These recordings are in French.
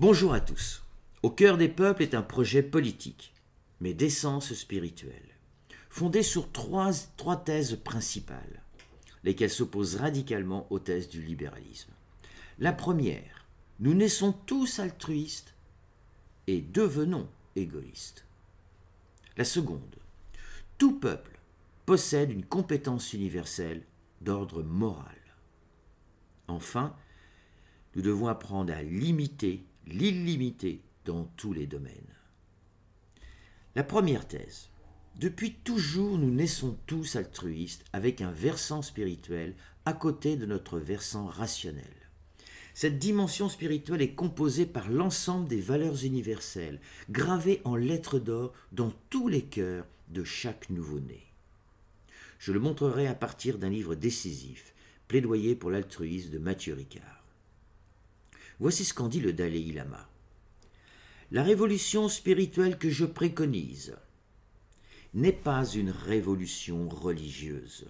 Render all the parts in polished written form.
Bonjour à tous. Au cœur des peuples est un projet politique, mais d'essence spirituelle, fondé sur trois thèses principales, lesquelles s'opposent radicalement aux thèses du libéralisme. La première, nous naissons tous altruistes et devenons égoïstes. La seconde, tout peuple possède une compétence universelle d'ordre moral. Enfin, nous devons apprendre à limiter l'illimité dans tous les domaines. La première thèse. Depuis toujours, nous naissons tous altruistes avec un versant spirituel à côté de notre versant rationnel. Cette dimension spirituelle est composée par l'ensemble des valeurs universelles, gravées en lettres d'or dans tous les cœurs de chaque nouveau-né. Je le montrerai à partir d'un livre décisif, Plaidoyer pour l'altruisme de Mathieu Ricard. Voici ce qu'en dit le Dalai Lama. La révolution spirituelle que je préconise n'est pas une révolution religieuse.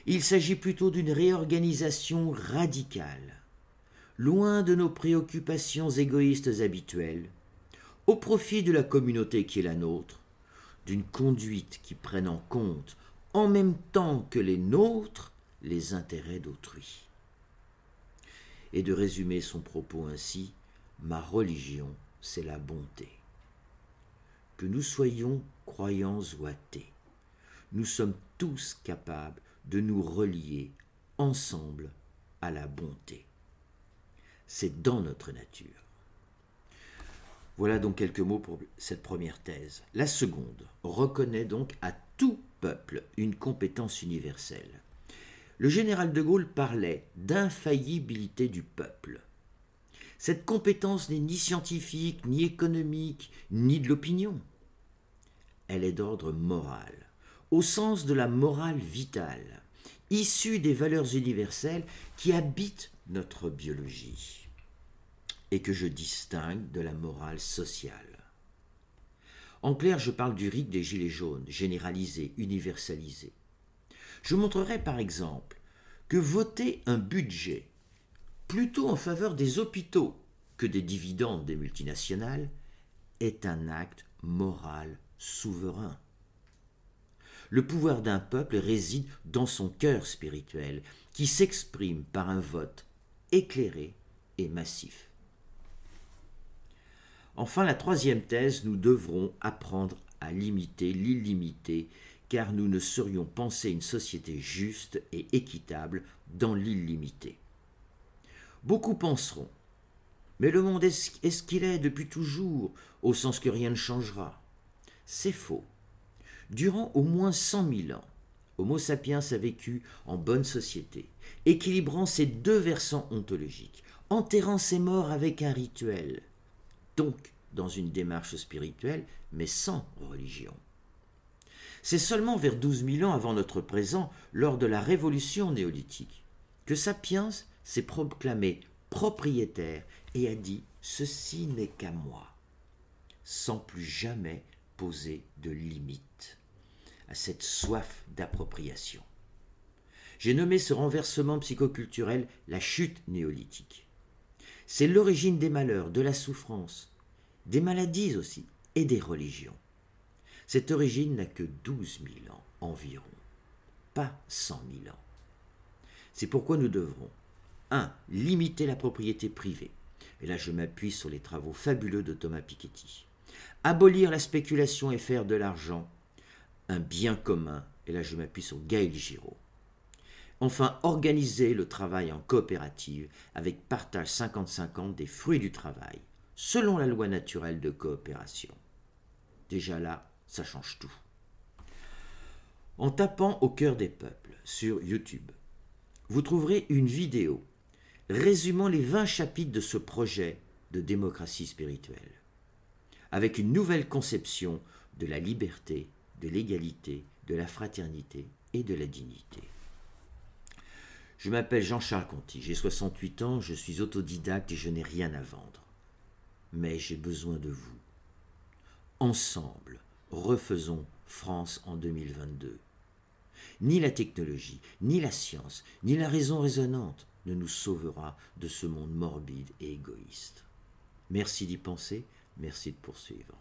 Il s'agit plutôt d'une réorganisation radicale, loin de nos préoccupations égoïstes habituelles, au profit de la communauté qui est la nôtre, d'une conduite qui prenne en compte, en même temps que les nôtres, les intérêts d'autrui. Et de résumer son propos ainsi, ma religion, c'est la bonté. Que nous soyons croyants ou athées, nous sommes tous capables de nous relier ensemble à la bonté. C'est dans notre nature. Voilà donc quelques mots pour cette première thèse. La seconde reconnaît donc à tout peuple une compétence universelle. Le général de Gaulle parlait d'infaillibilité du peuple. Cette compétence n'est ni scientifique, ni économique, ni de l'opinion. Elle est d'ordre moral, au sens de la morale vitale, issue des valeurs universelles qui habitent notre biologie et que je distingue de la morale sociale. En clair, je parle du rite des gilets jaunes, généralisé, universalisé. Je montrerai par exemple que voter un budget plutôt en faveur des hôpitaux que des dividendes des multinationales est un acte moral souverain. Le pouvoir d'un peuple réside dans son cœur spirituel qui s'exprime par un vote éclairé et massif. Enfin, la troisième thèse, nous devrons apprendre à limiter l'illimité car nous ne saurions penser une société juste et équitable dans l'illimité. Beaucoup penseront, mais le monde est ce qu'il est depuis toujours, au sens que rien ne changera. C'est faux. Durant au moins 100 000 ans, Homo sapiens a vécu en bonne société, équilibrant ses deux versants ontologiques, enterrant ses morts avec un rituel, donc dans une démarche spirituelle, mais sans religion. C'est seulement vers 12 000 ans avant notre présent, lors de la révolution néolithique, que Sapiens s'est proclamé propriétaire et a dit « ceci n'est qu'à moi », sans plus jamais poser de limite à cette soif d'appropriation. J'ai nommé ce renversement psychoculturel la chute néolithique. C'est l'origine des malheurs, de la souffrance, des maladies aussi, et des religions. Cette origine n'a que 12 000 ans environ, pas 100 000 ans. C'est pourquoi nous devrons 1. Limiter la propriété privée. Et là, je m'appuie sur les travaux fabuleux de Thomas Piketty. Abolir la spéculation et faire de l'argent un bien commun. Et là, je m'appuie sur Gaël Giraud. Enfin, organiser le travail en coopérative avec partage 50-50 des fruits du travail, selon la loi naturelle de coopération. Déjà là, ça change tout. En tapant au cœur des peuples sur YouTube, vous trouverez une vidéo résumant les 20 chapitres de ce projet de démocratie spirituelle, avec une nouvelle conception de la liberté, de l'égalité, de la fraternité et de la dignité. Je m'appelle Jean-Charles Conti, j'ai 68 ans, je suis autodidacte et je n'ai rien à vendre. Mais j'ai besoin de vous. Ensemble, refaisons France en 2022. Ni la technologie, ni la science, ni la raison raisonnante ne nous sauvera de ce monde morbide et égoïste. Merci d'y penser, merci de poursuivre.